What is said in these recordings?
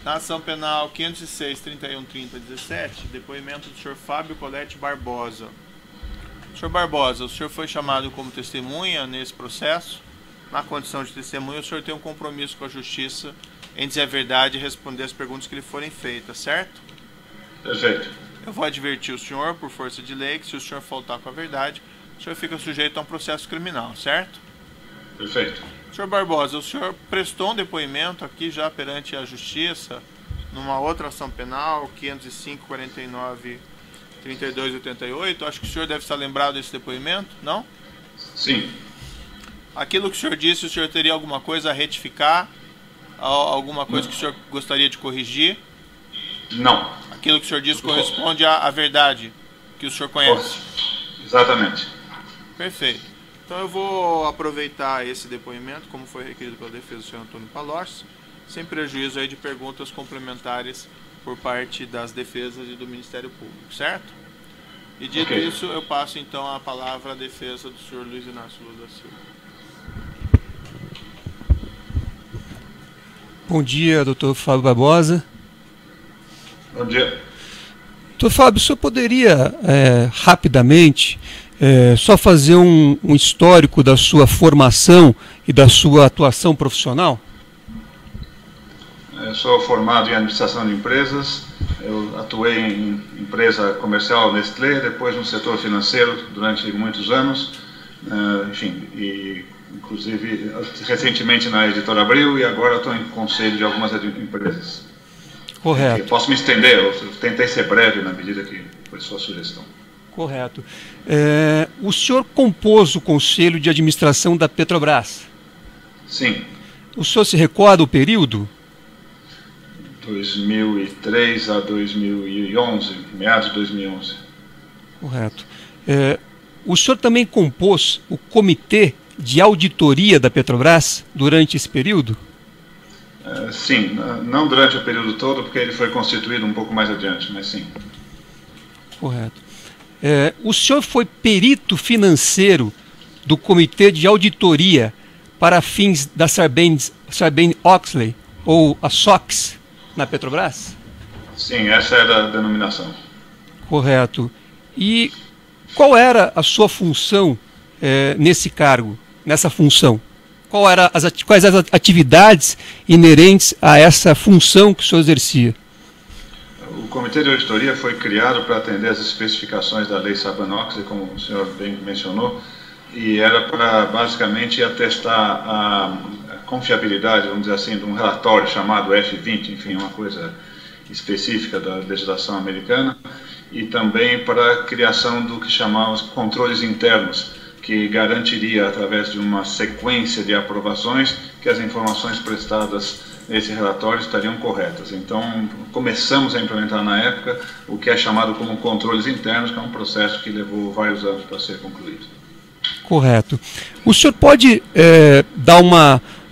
Na ação penal 506-3130-17, depoimento do senhor Fábio Colete Barbosa. Senhor Barbosa, o senhor foi chamado como testemunha nesse processo. Na condição de testemunha, o senhor tem um compromisso com a justiça em dizer a verdade e responder as perguntas que lhe forem feitas, certo? Perfeito. Eu vou advertir o senhor, por força de lei, que se o senhor faltar com a verdade, o senhor fica sujeito a um processo criminal, certo? Perfeito. Senhor Barbosa, o senhor prestou um depoimento aqui já perante a Justiça, numa outra ação penal, 505-49-3288. Acho que o senhor deve estar lembrado desse depoimento, não? Sim. Aquilo que o senhor disse, o senhor teria alguma coisa a retificar? Alguma coisa que o senhor gostaria de corrigir? Não. Aquilo que o senhor disse corresponde à verdade que o senhor conhece? Exatamente. Perfeito. Então eu vou aproveitar esse depoimento, como foi requerido pela defesa do senhor Antônio Palocci, sem prejuízo aí de perguntas complementares por parte das defesas e do Ministério Público, certo? E dito isso, eu passo então a palavra à defesa do senhor Luiz Inácio Lula da Silva. Bom dia, doutor Fábio Barbosa. Bom dia. Doutor Fábio, o senhor poderia rapidamente só fazer um histórico da sua formação e da sua atuação profissional? Eu sou formado em administração de empresas. Eu atuei em empresa comercial Nestlé, depois no setor financeiro durante muitos anos, enfim, e inclusive recentemente na Editora Abril, e agora estou em conselho de algumas empresas. Correto. Eu posso me estender, eu tentei ser breve na medida que foi sua sugestão. Correto. O senhor compôs o Conselho de Administração da Petrobras? Sim. O senhor se recorda o período? 2003 a 2011, meados de 2011. Correto. O senhor também compôs o Comitê de Auditoria da Petrobras durante esse período? Sim, não durante o período todo, porque ele foi constituído um pouco mais adiante, mas sim. Correto. O senhor foi perito financeiro do Comitê de Auditoria para fins da Sarbanes-Oxley, ou a SOX, na Petrobras? Sim, essa era a denominação. Correto. E qual era a sua função nesse cargo, nessa função? Quais as atividades inerentes a essa função que o senhor exercia? O Comitê de Auditoria foi criado para atender às especificações da Lei Sarbanes-Oxley, como o senhor bem mencionou, e era para basicamente atestar a confiabilidade, vamos dizer assim, de um relatório chamado F20, enfim, uma coisa específica da legislação americana, e também para a criação do que chamamos controles internos, que garantiria, através de uma sequência de aprovações, que as informações prestadas nesse relatório estariam corretas. Então, começamos a implementar na época o que é chamado como controles internos, que é um processo que levou vários anos para ser concluído. Correto. O senhor pode dar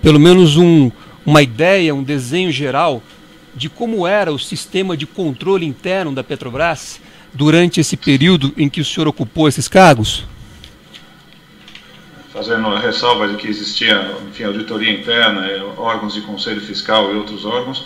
pelo menos uma ideia, um desenho geral de como era o sistema de controle interno da Petrobras durante esse período em que o senhor ocupou esses cargos? Fazendo a ressalva de que existia, enfim, auditoria interna, órgãos de conselho fiscal e outros órgãos,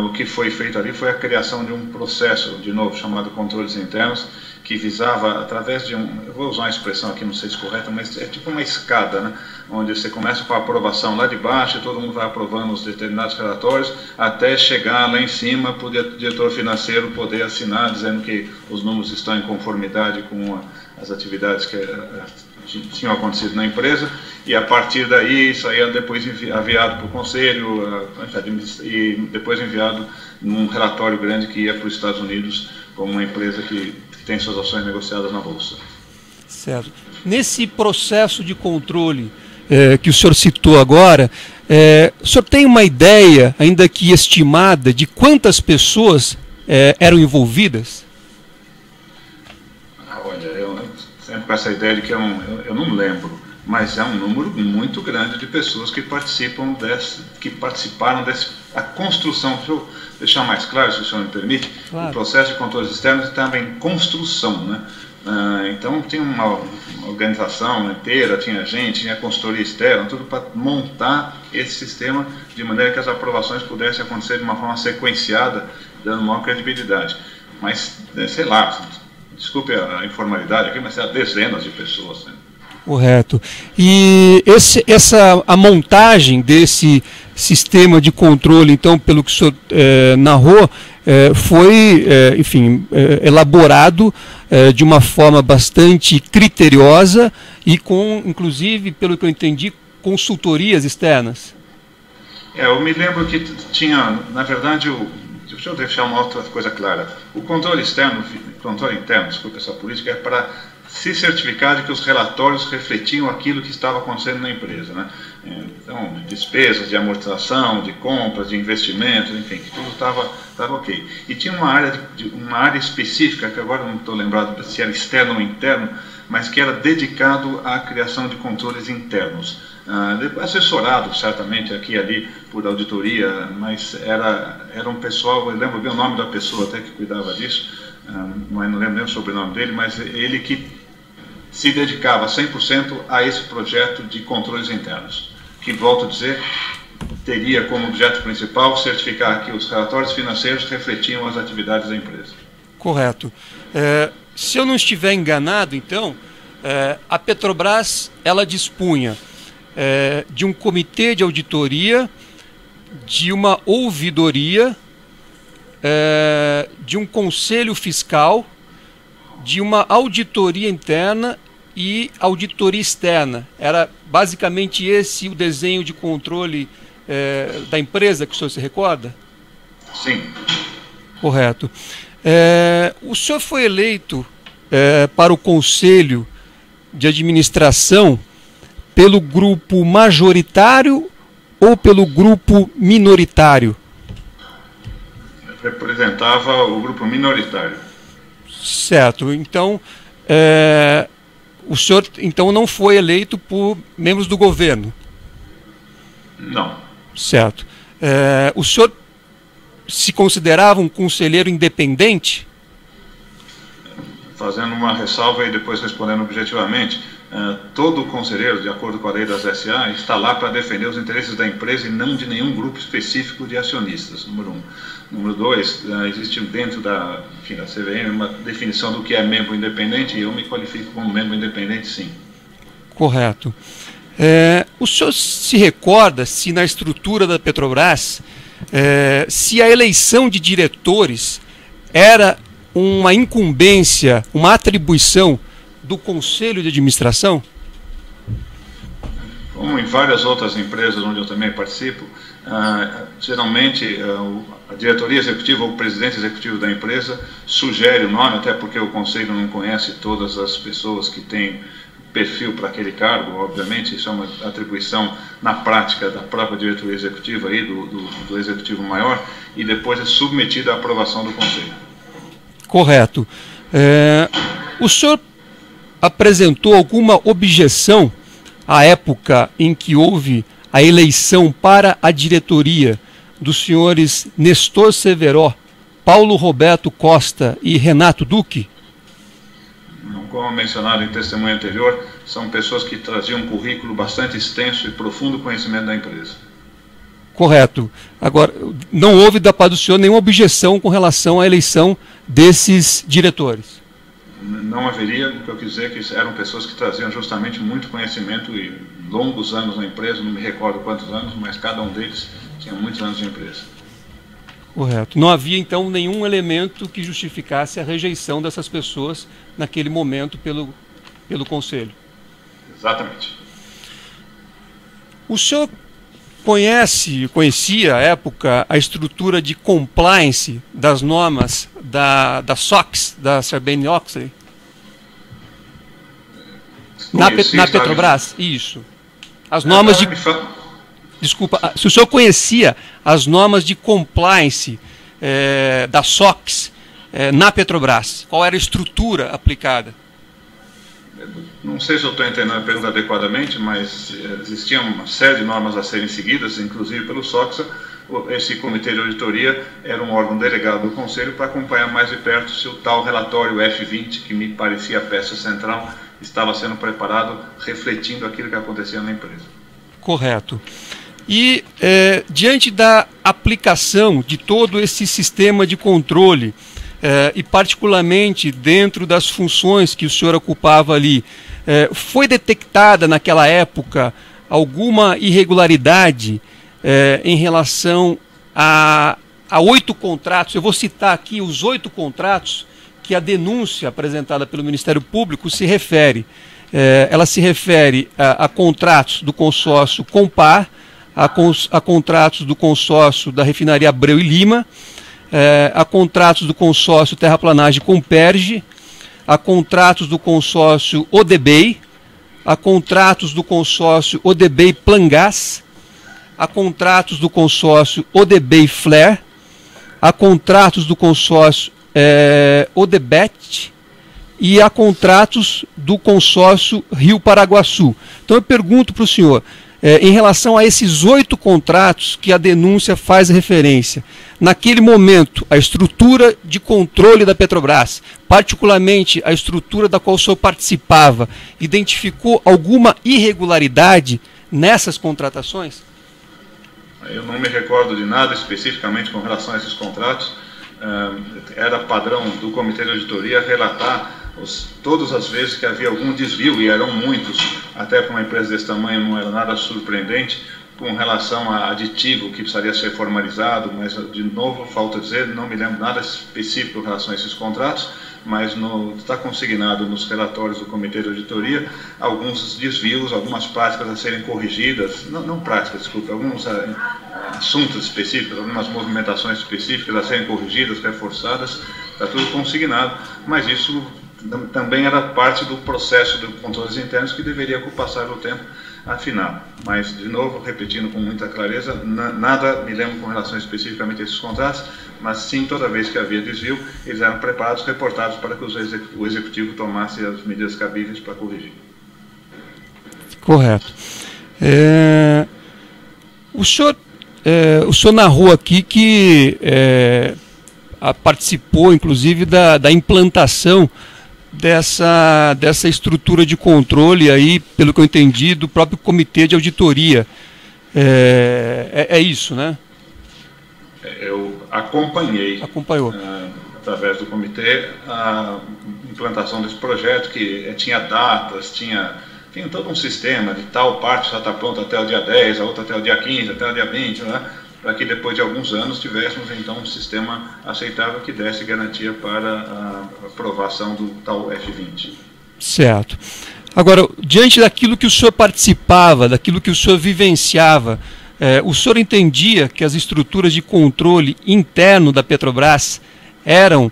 o que foi feito ali foi a criação de um processo, de novo, chamado controles internos, que visava, através de eu vou usar uma expressão aqui, não sei se correta, mas é tipo uma escada, né? Onde você começa com a aprovação lá de baixo, e todo mundo vai aprovando os determinados relatórios, até chegar lá em cima para o diretor financeiro poder assinar, dizendo que os números estão em conformidade com as atividades que tinham acontecido na empresa, e a partir daí isso aí é depois enviado para o conselho e depois enviado num relatório grande que ia para os Estados Unidos como uma empresa que tem suas ações negociadas na Bolsa. Certo. Nesse processo de controle que o senhor citou agora, o senhor tem uma ideia, ainda que estimada, de quantas pessoas eram envolvidas? Olha, eu sempre com essa ideia de que eu não lembro, mas é um número muito grande de pessoas que participaram da construção. Deixa eu deixar mais claro, se o senhor me permite. Claro. O processo de controles externos estava em construção, né? Então tinha uma organização inteira, tinha gente, tinha consultoria externa, tudo para montar esse sistema de maneira que as aprovações pudessem acontecer de uma forma sequenciada, dando maior credibilidade. Mas, sei lá, desculpe a informalidade aqui, mas há dezenas de pessoas, né? Correto. E a montagem desse sistema de controle, então, pelo que o senhor narrou, foi, enfim, elaborado de uma forma bastante criteriosa e com, inclusive, pelo que eu entendi, consultorias externas. Eu me lembro que tinha, na verdade, deixa eu deixar uma outra coisa clara. O controle interno, desculpa, essa política é para se certificar de que os relatórios refletiam aquilo que estava acontecendo na empresa, né? Então, despesas de amortização, de compras, de investimentos, enfim, que tudo estava ok. E tinha uma área específica, que agora não estou lembrado se era externo ou interno, mas que era dedicado à criação de controles internos. Assessorado, certamente, aqui e ali, por auditoria, mas era um pessoal, eu lembro bem o nome da pessoa até que cuidava disso, mas não lembro nem o sobrenome dele, mas ele que se dedicava 100% a esse projeto de controles internos, que, volto a dizer, teria como objeto principal certificar que os relatórios financeiros refletiam as atividades da empresa. Correto. Se eu não estiver enganado, então, a Petrobras, ela dispunha de um comitê de auditoria, de uma ouvidoria, de um conselho fiscal, de uma auditoria interna e auditoria externa. Era basicamente esse o desenho de controle da empresa que o senhor se recorda? Sim. Correto. O senhor foi eleito para o Conselho de Administração pelo grupo majoritário ou pelo grupo minoritário? Representava o grupo minoritário. Certo. Então, o senhor então não foi eleito por membros do governo? Não. Certo. O senhor se considerava um conselheiro independente? Fazendo uma ressalva e depois respondendo objetivamente, todo conselheiro, de acordo com a lei das SA, está lá para defender os interesses da empresa e não de nenhum grupo específico de acionistas, número 1. Número 2, existe dentro da CVM uma definição do que é membro independente e eu me qualifico como membro independente, sim. Correto. O senhor se recorda se na estrutura da Petrobras, se a eleição de diretores era uma incumbência, uma atribuição do Conselho de Administração? Como em várias outras empresas onde eu também participo, geralmente a diretoria executiva ou o presidente executivo da empresa sugere o nome, até porque o Conselho não conhece todas as pessoas que têm perfil para aquele cargo, obviamente, isso é uma atribuição na prática da própria diretoria executiva e do executivo maior, e depois é submetida à aprovação do Conselho. Correto. O senhor apresentou alguma objeção à época em que houve a eleição para a diretoria dos senhores Nestor Severo, Paulo Roberto Costa e Renato Duque? Como mencionado em testemunho anterior, são pessoas que traziam um currículo bastante extenso e profundo conhecimento da empresa. Correto. Agora, não houve da parte do senhor nenhuma objeção com relação à eleição desses diretores? Não haveria, o que eu quis dizer é que eram pessoas que traziam justamente muito conhecimento e longos anos na empresa, não me recordo quantos anos, mas cada um deles tinha muitos anos de empresa. Correto. Não havia, então, nenhum elemento que justificasse a rejeição dessas pessoas naquele momento pelo Conselho? Exatamente. O senhor conhecia à época a estrutura de compliance das normas da SOX, da Sarbanes-Oxley? Na Petrobras? Isso. As normas de... Desculpa, se o senhor conhecia as normas de compliance da SOX na Petrobras, qual era a estrutura aplicada? Não sei se eu estou entendendo a pergunta adequadamente, mas existia uma série de normas a serem seguidas, inclusive pelo SOX. Esse comitê de auditoria era um órgão delegado do Conselho para acompanhar mais de perto se o tal relatório F20, que me parecia a peça central, estava sendo preparado refletindo aquilo que acontecia na empresa. Correto. E diante da aplicação de todo esse sistema de controle, e particularmente dentro das funções que o senhor ocupava ali, foi detectada naquela época alguma irregularidade em relação a 8 contratos? Eu vou citar aqui os 8 contratos que a denúncia apresentada pelo Ministério Público se refere. Ela se refere a contratos do consórcio Compar, a contratos do consórcio da refinaria Abreu e Lima, a contratos do consórcio Terraplanagem Comperge, a contratos do consórcio Odebei, a contratos do consórcio Odebei Plangás, a contratos do consórcio Odebei Flair, a contratos do consórcio Odebet e a contratos do consórcio Rio Paraguaçu. Então eu pergunto para o senhor, em relação a esses 8 contratos que a denúncia faz referência, naquele momento, a estrutura de controle da Petrobras, particularmente a estrutura da qual o senhor participava, identificou alguma irregularidade nessas contratações? Eu não me recordo de nada especificamente com relação a esses contratos. Era padrão do Comitê de Auditoria relatar todas as vezes que havia algum desvio, e eram muitos, até para uma empresa desse tamanho não era nada surpreendente, com relação a aditivo que precisaria ser formalizado, mas, de novo, falta dizer, não me lembro nada específico em relação a esses contratos, mas está consignado nos relatórios do Comitê de Auditoria alguns desvios, algumas práticas a serem corrigidas, não práticas, desculpe, alguns assuntos específicos, algumas movimentações específicas a serem corrigidas, reforçadas, está tudo consignado, mas isso também era parte do processo de controles internos que deveria, com o passar do tempo, afinar. Mas, de novo, repetindo com muita clareza, nada me lembro com relação especificamente a esses contratos, mas sim, toda vez que havia desvio, eles eram preparados, reportados para que o executivo tomasse as medidas cabíveis para corrigir. Correto. O senhor narrou aqui que participou, inclusive, da implantação dessa estrutura de controle aí, pelo que eu entendi, do próprio Comitê de Auditoria. É isso, né? Eu acompanhei, através do comitê, a implantação desse projeto, que tinha datas, tinha todo um sistema de tal parte já está pronta até o dia 10, a outra até o dia 15, até o dia 20, né? Para que depois de alguns anos tivéssemos então um sistema aceitável que desse garantia para a aprovação do tal F20. Certo. Agora, diante daquilo que o senhor participava, daquilo que o senhor vivenciava, o senhor entendia que as estruturas de controle interno da Petrobras eram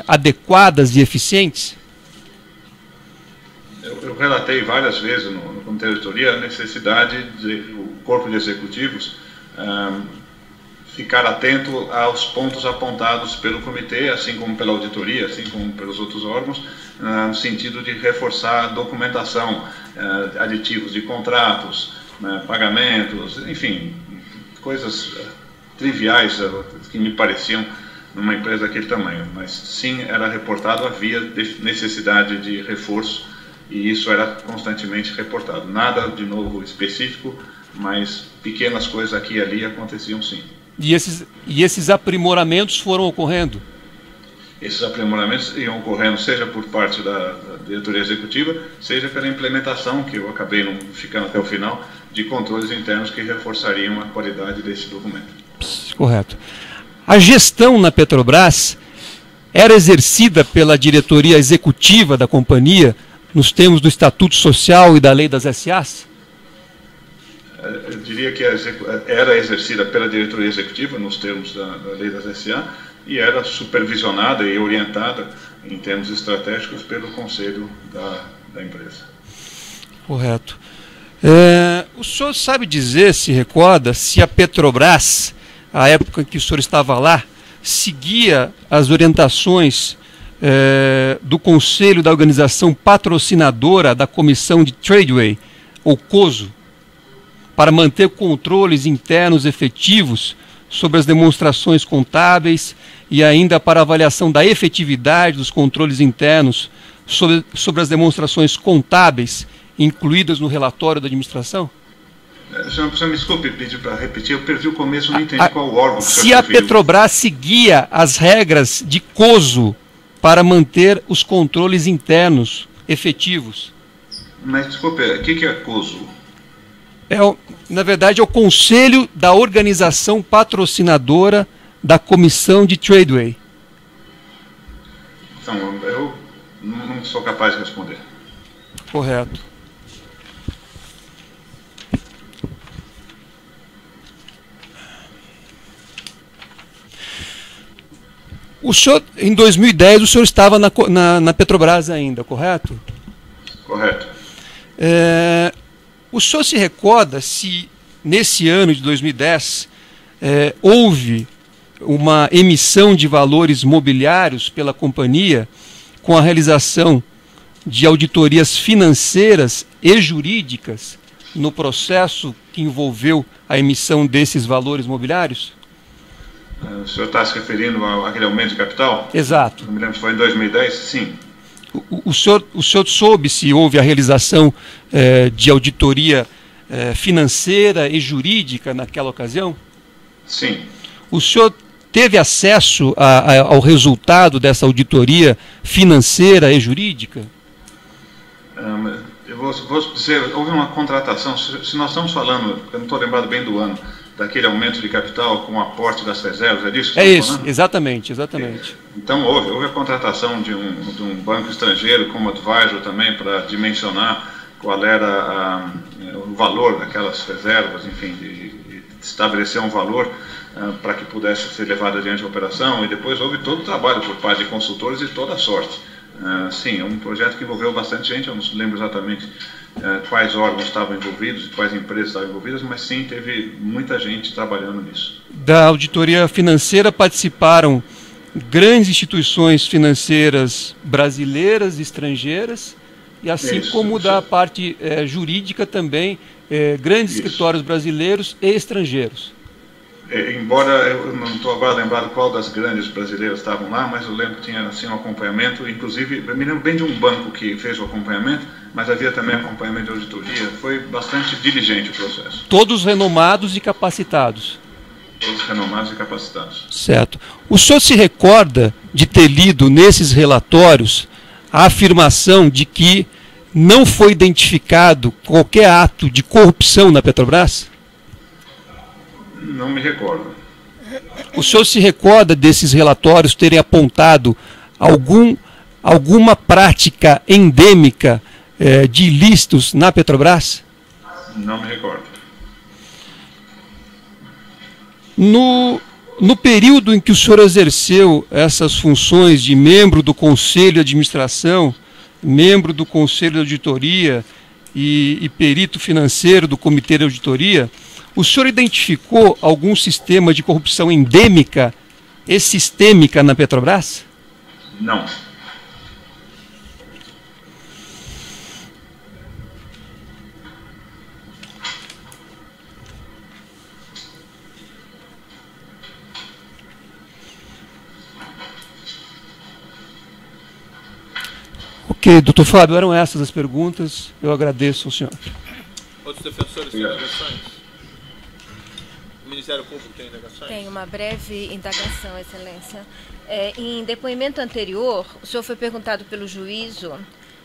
adequadas e eficientes? Eu relatei várias vezes no Comitê de Auditoria a necessidade do corpo de executivos ficar atento aos pontos apontados pelo comitê, assim como pela auditoria, assim como pelos outros órgãos, no sentido de reforçar a documentação, aditivos de contratos, pagamentos, enfim, coisas triviais que me pareciam numa empresa daquele tamanho, mas sim era reportado, havia necessidade de reforço e isso era constantemente reportado. Nada, de novo, específico, mas pequenas coisas aqui e ali aconteciam sim. E esses aprimoramentos foram ocorrendo? Esses aprimoramentos iam ocorrendo seja por parte da diretoria executiva, seja pela implementação, que eu acabei não ficando até o final, de controles internos que reforçariam a qualidade desse documento. Correto. A gestão na Petrobras era exercida pela diretoria executiva da companhia nos termos do Estatuto Social e da Lei das SAs? Eu diria que era exercida pela diretoria executiva, nos termos da Lei das SA, e era supervisionada e orientada, em termos estratégicos, pelo conselho da empresa. Correto. O senhor sabe dizer, se recorda, se a Petrobras, à época em que o senhor estava lá, seguia as orientações do conselho da organização patrocinadora da Comissão de Tradeway, ou COSO, para manter controles internos efetivos sobre as demonstrações contábeis e ainda para avaliação da efetividade dos controles internos sobre as demonstrações contábeis incluídas no relatório da administração? Senhor, me desculpe pedir para repetir, eu perdi o começo, não entendi qual órgão que o senhor Se a referiu. Petrobras seguia as regras de COSO para manter os controles internos efetivos. Mas, desculpe, o que é COSO? Na verdade, é o Conselho da Organização Patrocinadora da Comissão de Tradeway. Então, eu não sou capaz de responder. Correto. O senhor, em 2010, o senhor estava na Petrobras ainda, correto? Correto. O senhor se recorda se, nesse ano de 2010, houve uma emissão de valores mobiliários pela companhia com a realização de auditorias financeiras e jurídicas no processo que envolveu a emissão desses valores mobiliários? O senhor está se referindo àquele aumento de capital? Exato. Não me lembro se foi em 2010, sim. O senhor soube se houve a realização de auditoria financeira e jurídica naquela ocasião? Sim. O senhor teve acesso ao resultado dessa auditoria financeira e jurídica? Eu vou dizer, houve uma contratação, se nós estamos falando, eu não estou lembrado bem do ano, daquele aumento de capital com o aporte das reservas, é disso que estamos falando? Exatamente. Então houve a contratação de um banco estrangeiro como advisor também para dimensionar qual era o valor daquelas reservas, enfim, de estabelecer um valor para que pudesse ser levado adiante a operação, e depois houve todo o trabalho por parte de consultores de toda a sorte. Sim, é um projeto que envolveu bastante gente, eu não lembro exatamente quais órgãos estavam envolvidos, quais empresas estavam envolvidas, mas sim, teve muita gente trabalhando nisso. Da auditoria financeira participaram grandes instituições financeiras brasileiras e estrangeiras, e assim como da parte jurídica também, grandes escritórios brasileiros e estrangeiros. Embora eu não estou agora lembrado qual das grandes brasileiras estavam lá, mas eu lembro que tinha assim, um acompanhamento, inclusive, eu me lembro bem de um banco que fez o acompanhamento, mas havia também acompanhamento de auditoria, foi bastante diligente o processo. Todos renomados e capacitados. Todos renomados e capacitados. Certo. O senhor se recorda de ter lido nesses relatórios a afirmação de que não foi identificado qualquer ato de corrupção na Petrobras? Não me recordo. O senhor se recorda desses relatórios terem apontado alguma prática endêmica de ilícitos na Petrobras? Não me recordo. No período em que o senhor exerceu essas funções de membro do Conselho de Administração, membro do Conselho de Auditoria e perito financeiro do Comitê de Auditoria, o senhor identificou algum sistema de corrupção endêmica e sistêmica na Petrobras? Não. Ok, doutor Fábio, eram essas as perguntas. Eu agradeço ao senhor. Outros defensores têm indagações? O Ministério Público tem indagações? Tem uma breve indagação, Excelência. Em depoimento anterior, o senhor foi perguntado pelo juízo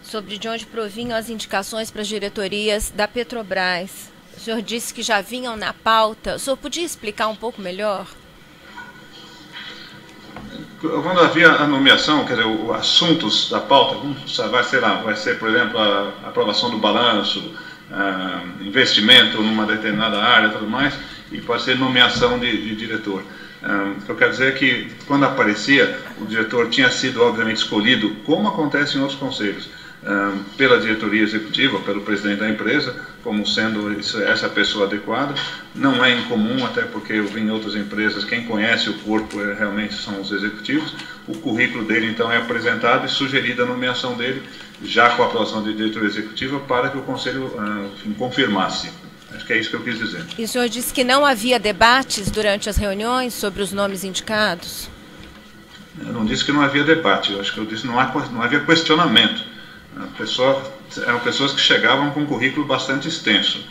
sobre de onde provinham as indicações para as diretorias da Petrobras. O senhor disse que já vinham na pauta. O senhor podia explicar um pouco melhor? Quando havia a nomeação, quer dizer, os assuntos da pauta, vai ser, por exemplo, a aprovação do balanço, investimento numa determinada área e tudo mais, e pode ser nomeação de diretor. Eu quero dizer que, quando aparecia, o diretor tinha sido, obviamente, escolhido, como acontece em outros conselhos, pela diretoria executiva, pelo presidente da empresa, como sendo essa pessoa adequada. Não é incomum, até porque eu vi em outras empresas, quem conhece o corpo realmente são os executivos. O currículo dele, então, é apresentado e sugerida a nomeação dele, já com a aprovação da diretoria executiva, para que o conselho confirmasse. Acho que é isso que eu quis dizer. E o senhor disse que não havia debates durante as reuniões sobre os nomes indicados? Eu não disse que não havia debate, eu acho que eu disse que não havia questionamento. Eram pessoas que chegavam com um currículo bastante extenso.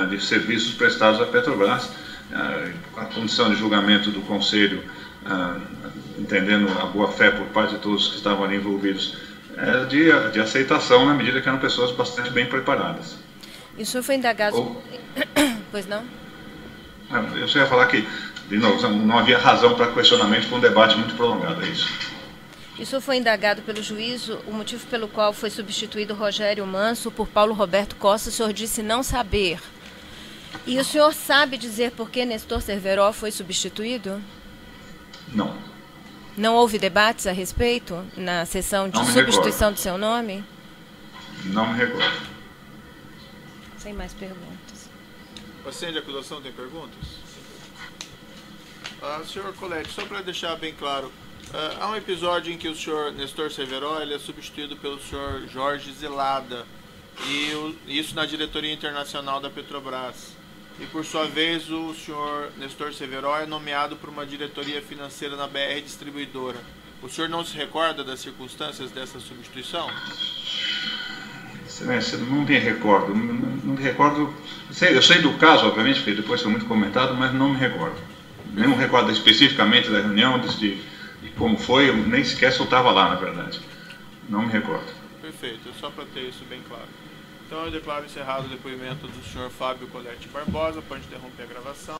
de serviços prestados à Petrobras, a condição de julgamento do Conselho, entendendo a boa-fé por parte de todos que estavam ali envolvidos, de aceitação na medida que eram pessoas bastante bem preparadas. E o senhor foi indagado... Pois não? Eu só ia falar que, de novo, não havia razão para questionamento para um debate muito prolongado, é isso. E o senhor foi indagado pelo juízo, o motivo pelo qual foi substituído Rogério Manso por Paulo Roberto Costa, o senhor disse não saber. E o senhor sabe dizer por que Nestor Cerveró foi substituído? Não. Não houve debates a respeito na sessão de substituição do seu nome? Não me recordo. Sem mais perguntas. Paciente de acusação tem perguntas? Senhor Colletti, só para deixar bem claro, há um episódio em que o senhor Nestor Cerveró ele é substituído pelo senhor Jorge Zelada, e isso na diretoria internacional da Petrobras. E por sua vez o senhor Nestor Cerveró é nomeado por uma diretoria financeira na BR Distribuidora. O senhor não se recorda das circunstâncias dessa substituição? Excelência, não me recordo. Não me recordo. Eu sei do caso, obviamente, porque depois foi muito comentado, mas não me recordo. Nem me recordo especificamente da reunião, de como foi, eu nem sequer estava lá, na verdade. Não me recordo. Perfeito, só para ter isso bem claro. Então eu declaro encerrado o depoimento do senhor Fábio Colletti Barbosa. Pode interromper a gravação.